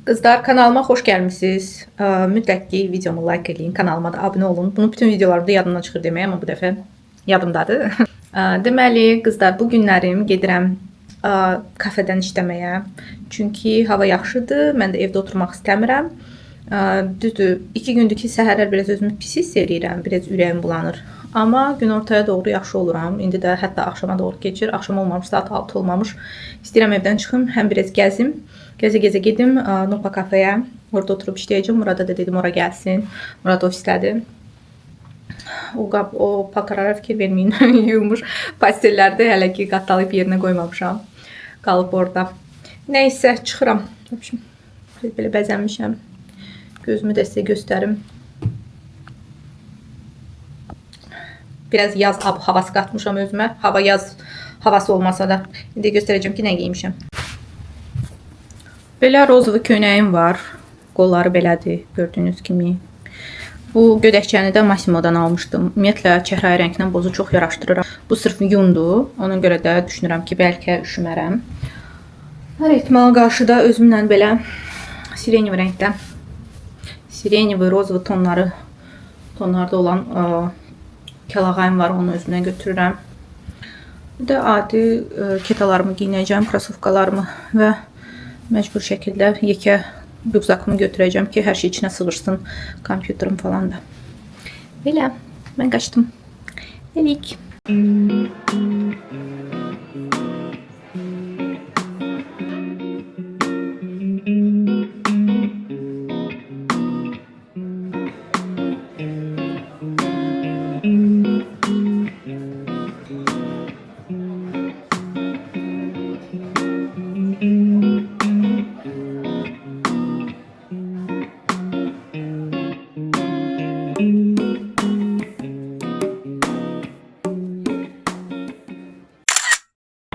Kızlar kanalıma hoş gelmişsiniz. Mütləq ki videomu like edin, kanalıma da abone olun. Bunu bütün videolarımda yadımdan çıxır deməyə, amma bu dəfə yadımdadır. Deməli, qızlar bu günlərim gedirəm kafedən işləməyə. Çünki hava yaxşıdır, mən də evdə oturmaq istəmirəm. Düzdür, 2 gündür ki səhərlər biraz özümü pis hiss edirəm, biraz ürəyim bulanır. Amma günortaya doğru yaxşı oluram. İndi də hətta axşama doğru keçir. Axşam olmamış, saat 6 olmamış. İstəyirəm evdən çıxım, həm biraz gəzim. Gəzə-gəzə gedim Nupa kafeyə. Orada oturub işləyəcəm. Murada da dedim ora gəlsin. Murad ofisdədir. O paltarlara fikir verməyin. Yuyulmuş pastellərdə hələ ki qatlayıb yerinə qoymamışam. Qalıb orada. Nəysə, çıxıram. Belə bəzənmişəm. Gözümü də sizə göstərim. Biraz yaz havası qatmışam özümə. Hava yaz havası olmasa da. İndi göstərəcəm ki, nə giymişəm. Belə rozovlu köynəyim var. Qolları belədir, gördüyünüz kimi. Bu gödəkçəni də Massimo'dan almışdım. Ümumiyyətlə, çəhrayı rənglə bozu çox yaraşdırıram. Bu sırf yundur. Ona görə də düşünürəm ki, bəlkə üşümərəm. Hər ehtimala qarşı da özümlə belə sireniv rəngdə, sireniv, rozovlu tonlarda olan kəlağayım var. Onu özümlə götürürəm. Bir də adi ketalarımı giyinəcəm, krasovkalarımı və məcbur şəkildə yekə rübzakımı götürəcəm ki, hər şey içinə sığırsın, kompüterim falan da. Belə, mən qaçdım. Dedik.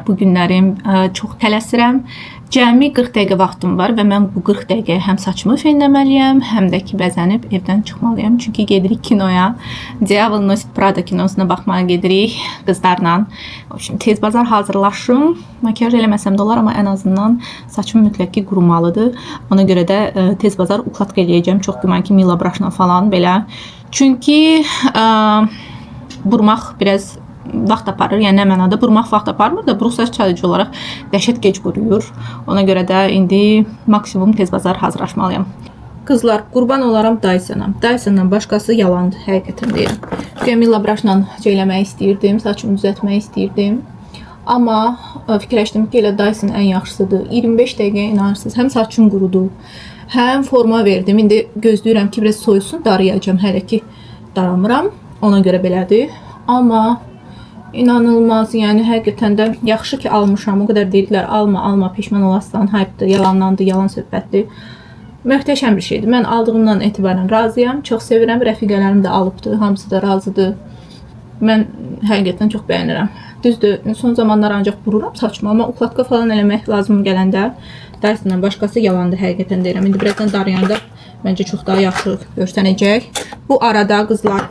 Bu günlərim çox tələsirəm. Cəmi 40 dəqiqə vaxtım var və mən bu 40 dəqiqə həm saçımı fenləməliyəm, həm də ki bəzənib evdən çıxmalıyam. Çünki gedirik kinoya. Diyavol Nosit Prada kinosuna baxmağa gedirik qızlarla. Şimdi tez bazar hazırlaşım. Makyaj eləməsəm də olar, amma ən azından saçım mütləq ki qurumalıdır. Ona görə də tez bazar ukladka eləyəcəm. Çox güman ki Mila Braşla falan belə. Çünki burmaq biraz vaxt aparır. Yəni nə mənada burmaq vaxt aparmır da, buruq saç çalıcı olaraq dəhşət gec quruyur. Ona görə də indi maksimum tez bazar hazırlaşmalıyam. Qızlar, qurban olaram Dysona. Dysondan başqası yalandır, həqiqətən deyirəm. Çünki Mila Braşla ceyləmək istəyirdim, saçımı düzəltmək istəyirdim. Amma fikirləşdim ki, elə Dyson ən yaxşısıdır. 25 dəqiqə inanırsınız, həm saçım qurudu, həm forma verdim. İndi gözləyirəm ki, biraz soyusun, darayacağım. Hələ ki daramıram, ona görə belədir. Amma İnanılmaz, yəni həqiqətən də yaxşı ki almışam. O qədər deyirlər, alma, peşman olasın, hype'dır, yalanlandı, yalan söhbətdir. Möhtəşəm bir şeydir. Mən aldığımdan etibarən razıyam. Çox sevirəm. Rəfiqələrim də alıbdır, hamısı da razıdır. Mən həqiqətən çox bəyənirəm. Düzdür, son zamanlar ancaq bururam saçımı, amma ukladka falan eləmək lazım gələndə Dysondan başqası yalandır, həqiqətən deyirəm. İndi birazdan darayanda məncə çox daha yaxşı görsənəcək. Bu arada qızlar,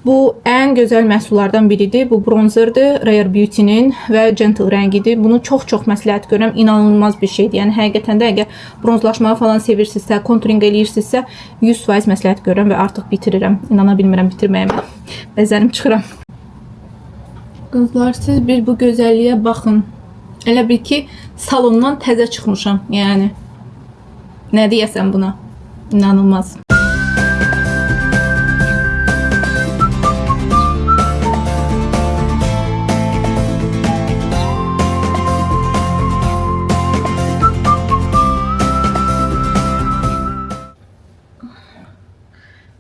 bu ən gözəl məhsullardan biridir. Bu bronzerdir, Rare Beauty-nin və Gentle rəngidir. Bunu çox məsləhət görürəm. İnanılmaz bir şeydir. Yəni həqiqətən də əgər bronzlaşmağı falan sevirsinizsə, kontouring eləyirsinizsə 100% məsləhət görürəm və artıq bitirirəm. İnana bilmirəm bitirməyimə. Bəzənim çıxıram. Qızlar, siz bir bu gözəlliyə baxın. Elə bil ki salondan təzə çıxmışam. Yəni nə deyəsən buna? İnanılmaz.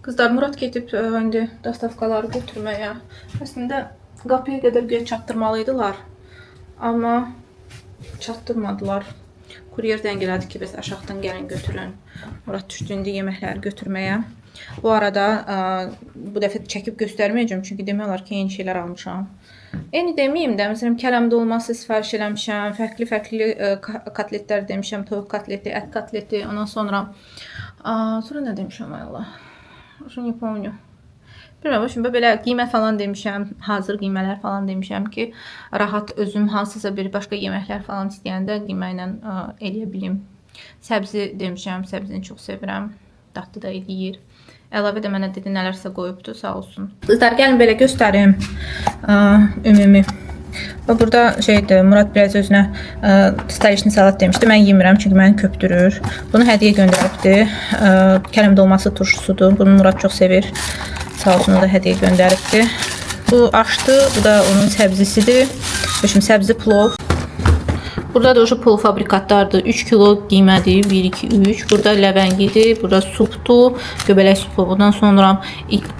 Qızlar, Murad gedib indi dastavkaları götürməyə. Əslində qapıya qədər göz çatdırmalıydılar. Amma çatdırmadılar. Kuryer zəng elədi ki, bəs aşağıdan gəlin götürün. Murad düşdü indi yeməkləri götürməyə. Bu arada bu dəfə çəkib göstərməyəcəm. Çünki demək olar ki, yeni şeylər almışam. Eyni deməyim də, məsələn, kələmdə olması sifariş eləmişəm. Fərqli kotletlər demişəm. Toyuq kotleti, ət kotleti. Ondan sonra nə demişəm, ay Allah. Şunu ne pomnю. Bilmirəm, şimdi belə qiymət falan demişəm, hazır qiymələr falan demişəm ki, rahat özüm hansısa bir başqa yeməklər falan istəyəndə qiymətlə eləyə bilim. Səbzi demişəm, səbzini çox sevirəm. Dadlı da eləyir. Əlavə də mənə dedi nələrsə qoyubdu, sağ olsun. Qızlar, gəlin belə göstərim ümumi. Və burada şeydir, Murad biraz özünə stajyerli salat demişdi. Mən yemirəm çünki məni köpdürür. Bunu hədiyyə göndəribdi. Kələm dolması turşusudur. Bunu Murad çox sevir. Sağ olsun, o da hədiyyə göndəribdi. Bu aşdı, bu da onun səbzisidir. Şimdi səbzi plov. Burada da o polfabrikatlardır. 3 kilo qiymədir. 1, 2, 3. Burada ləvəngidir. Burada supdur. Göbələk supu. Bundan sonra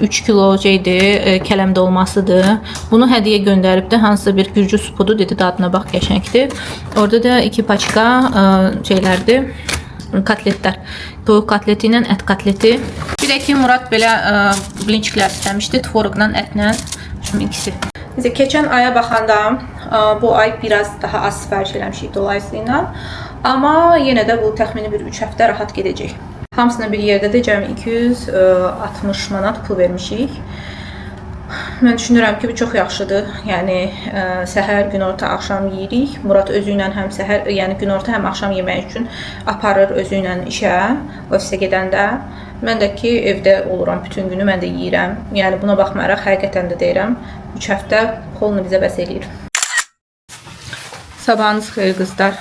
3 kilo şeydir. Kələm dolmasıdır. Bunu hədiyyə göndəribdi. Hansısa bir gürcü supudur. Dedi dadına bax, qəşəngdir. Orada da 2 paçka şeylərdir. Kotletlər. Toyuq kotleti ilə ət kotleti. Bir də ki, Murad belə blinçiklər istəmişdi. Tvorogla, ətlə. Şimdi ikisi. Bizə keçən aya baxanda bu ay biraz daha az sifariş eləmişik dolayısıyla. Amma yenə də bu təxmini bir 3 həftə rahat gedəcək. Hamısına bir yerdə də cəmi 260 manat pul vermişik. Mən düşünürəm ki, bu çox yaxşıdır. Yəni səhər, günorta, axşam yeyirik. Murad özü ilə həm səhər, yəni günorta, həm axşam yemək üçün aparır özü ilə işə, ofisə gedəndə. Mən də ki, evdə oluram bütün günü, mən də yeyirəm. Yəni buna baxmayaraq həqiqətən də deyirəm, 3 həftə polunu bizə bəs eləyir. Sabahınız xeyir qızlar.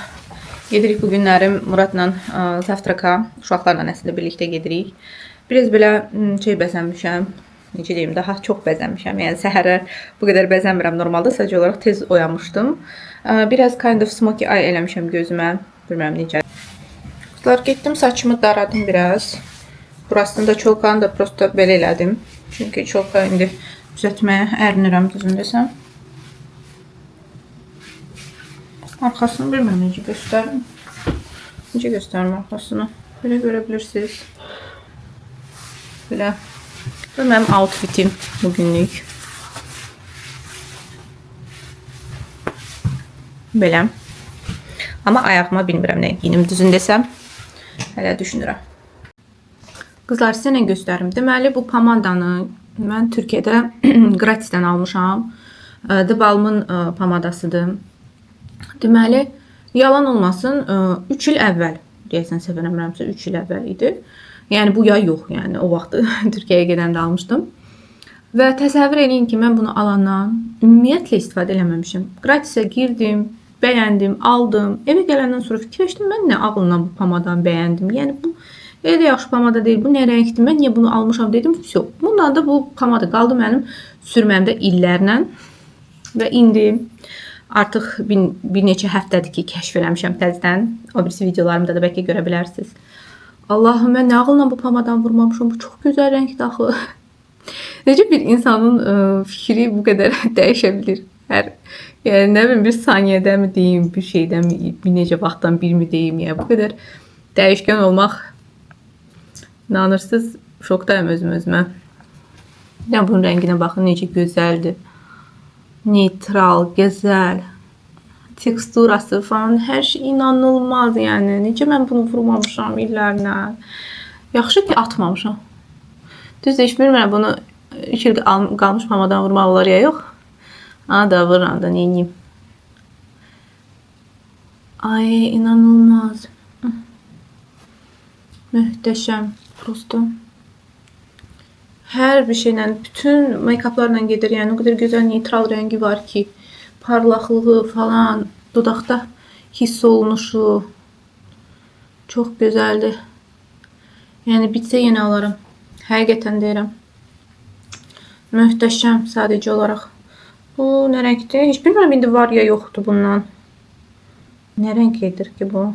Gedirik bu günlərim Muradla zavtraka, uşaqlarla əslində birlikdə gedirik. Biraz belə şey bəzənmişəm. Necə deyim, daha çox bəzənmişəm. Yəni səhərlər bu qədər bəzənmirəm normalda, sadəcə olaraq tez oyanmışdım. Biraz kind of smoky eye eləmişəm gözümə. Bilmirəm necə. Qızlar, getdim saçımı daradım biraz. Burasını da çolkanı da prosta belə elədim. Çünki çolka indi düzəltməyə ərinirəm, düzün desəm. Arxasını bilmirəm necə göstərim. Necə göstərim arxasını? Belə görə bilirsiniz. Belə. Bu mənim outfitim bugünlük. Belə. Amma ayağıma bilmirəm nə giyinim, düzün desəm. Hələ düşünürəm. Qızlar, sizə nə göstərim? Deməli, bu pomadanı mən Türkiyədə gratisdən almışam. The Balm'ın pomadasıdır. Deməli, yalan olmasın, 3 il əvvəl, deyəsən səhv eləmirəmsə 3 il əvvəl idi. Yəni bu yay yox, yəni o vaxt Türkiyəyə gedəndə almışdım. Və təsəvvür edin ki, mən bunu alandan ümumiyyətlə istifadə eləməmişim. Gratisə girdim, bəyəndim, aldım. Evə gələndən sonra fikirləşdim, mən nə ağılla bu pomadanı bəyəndim. Yəni bu elə də yaxşı pomada deyil, bu nə rəngdir, mən niyə bunu almışam dedim. Yox, bundan da bu pomada qaldı mənim sürməmdə illərlə. Və indi artıq bir neçə həftədir ki, kəşf eləmişəm təzədən. O birisi videolarımda da bəlkə görə bilərsiniz. Allahım, mən nə ağılla bu pomadan vurmamışam. Bu çox gözəl rəngdir axı. Necə bir insanın fikri bu qədər dəyişə bilir? Yəni nə bilim, bir saniyədə mi deyim, bir şeydə mi, bir necə vaxtdan bir mi deyim, yəni bu qədər dəyişkən olmaq, inanırsınız, şokdayım özümə. Yəni bunun rənginə baxın, necə gözəldir. Neytral, gözəl. Teksturası falan, hər şey inanılmaz yəni. Necə mən bunu vurmamışam illərlə. Yaxşı ki, atmamışam. Düzdür, heç bilmirəm bunu 3 il qalmış pomadan vurmaq olar ya yox. Ana da vururam da, neyiniyim. Ay, inanılmaz. Möhtəşəm, prosto. Hər bir şeylə, bütün make-uplarla gedir. Yəni o qədər gözəl neytral rəngi var ki, parlaqlığı falan, dodaqda hiss olunuşu çox gözəldir. Yəni bitsə yenə alaram. Həqiqətən deyirəm. Möhtəşəm sadəcə olaraq. Bu nə rəngdir? Heç bilmirəm indi var ya yoxdur bundan. Nə rəng edir ki bu?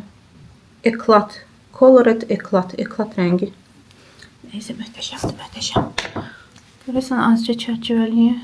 Eklat. Colored eklat. Eklat rəngi. Neyse, möhtəşəmdir, möhtəşəm. Görəsən azca çərçivəliyə.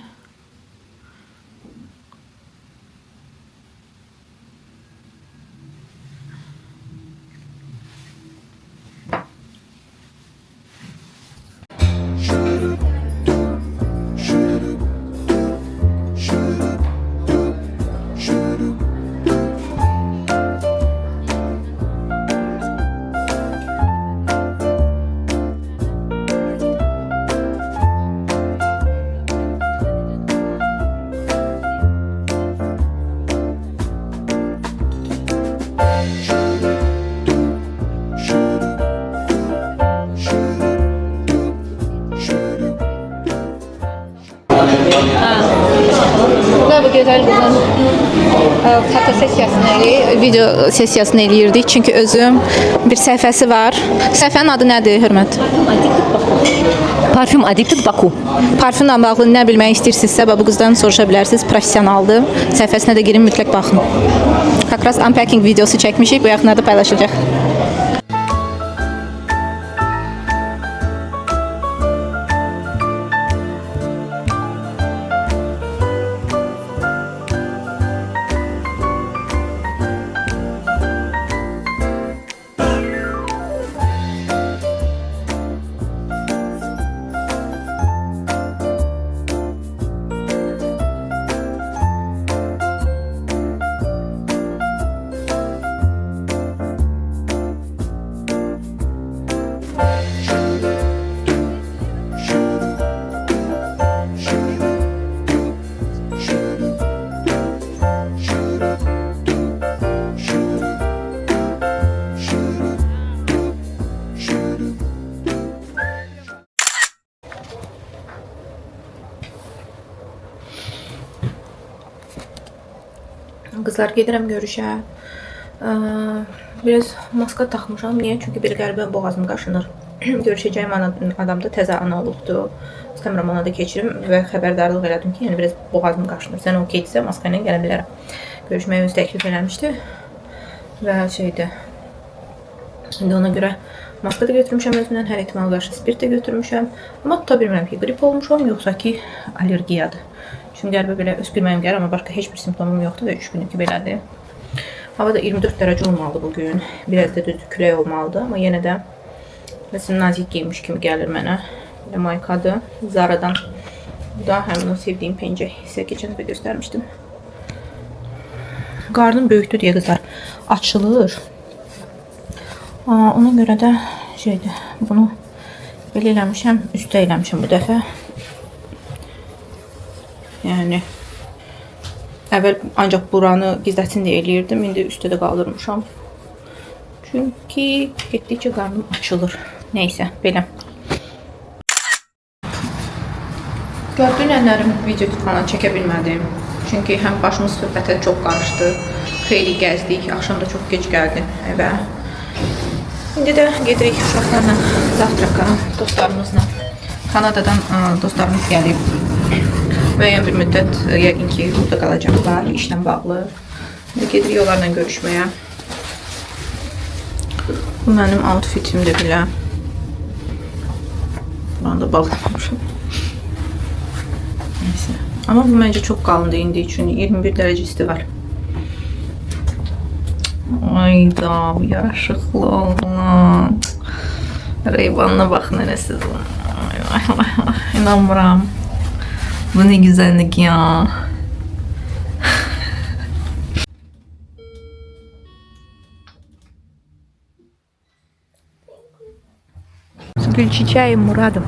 gözəl qızın foto sessiyasını video sessiyasını eləyirdik. Çünki özüm bir səhifəsi var. Səhifənin adı nədir, Hörmət? Parfüm Addicted Baku. Parfümlə bağlı nə bilmək istəyirsinizsə, bu qızdan soruşa bilərsiniz. Professionaldır. Səhifəsinə də girin, mütləq baxın. Kakras unpacking videosu çəkmişik. Bu yaxınlarda paylaşacaq. Qızlar, gedirəm görüşə. Biraz maska taxmışam. Niyə? Çünki bir qəribə boğazım qaşınır. Görüşəcəyim adam da təzə ana olubdu. İstəmirəm ona da keçirim və xəbərdarlıq elədim ki, yəni biraz boğazım qaşınır. Sən okeydirsə maska ilə gələ bilərəm. Görüşməyə öz təklif eləmişdi. Və şeydir. İndi ona görə maska da götürmüşəm özümlə, hər ehtimal qarşı spirt də götürmüşəm. Amma tuta bilmirəm ki, qrip olmuşam, yoxsa ki, allergiyadır. Çünki qəribə belə öskürməyim gəlir, amma başqa heç bir simptomum yoxdur və 3 günlük belədir. Hava da 24 dərəcə olmalıdır bugün. Biraz da düz külək olmalıdır, amma yenə də məsələn nazik giymiş kimi gəlir mənə. Belə maykadır, Zara'dan. Bu da həmin o sevdiyim pencək. Sizə keçən dəfə göstərmişdim. Qarnım böyükdür deyə qızlar açılır. Ona görə də şeydir, bunu belə eləmişəm, üstə eləmişəm bu dəfə. Yəni əvvəl ancaq buranı gizlətsin deyə eləyirdim, indi üstə də qaldırmışam. Çünki getdikcə qarnım açılır. Nəysə, belə. Gördüyünlərim video kanala çəkə bilmədim. Çünki həm başımız söhbətə çox qarışdı, xeyli gəzdik, axşam da çox gec gəldim evə. İndi də gedirik uşaqlarla zavtraka, dostlarımızla. Kanadadan dostlarımız gəlib. Müəyyən bir müddət yəqin ki, burada qalacaqlar, işlə bağlı. Gedirik onlarla görüşməyə. Bu mənim outfitimdir bilə. Buranı da bağlamamışam. Neyse. Amma bu məncə çox qalındır indi üçün. 21 dərəcə isti var. Ayda, bu yaraşıqlı oğlan. Reybanına baxın nənəsiz. İnanmıram. Bu ne güzellik ya. Gülçiçeğim Muradım.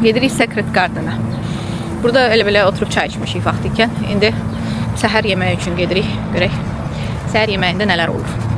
Gedirik Secret Garden'a. Burada elə belə oturub çay içmişik vaxt ikən. İndi səhər yeməyi üçün gedirik. Görək səhər yeməyində nələr olur.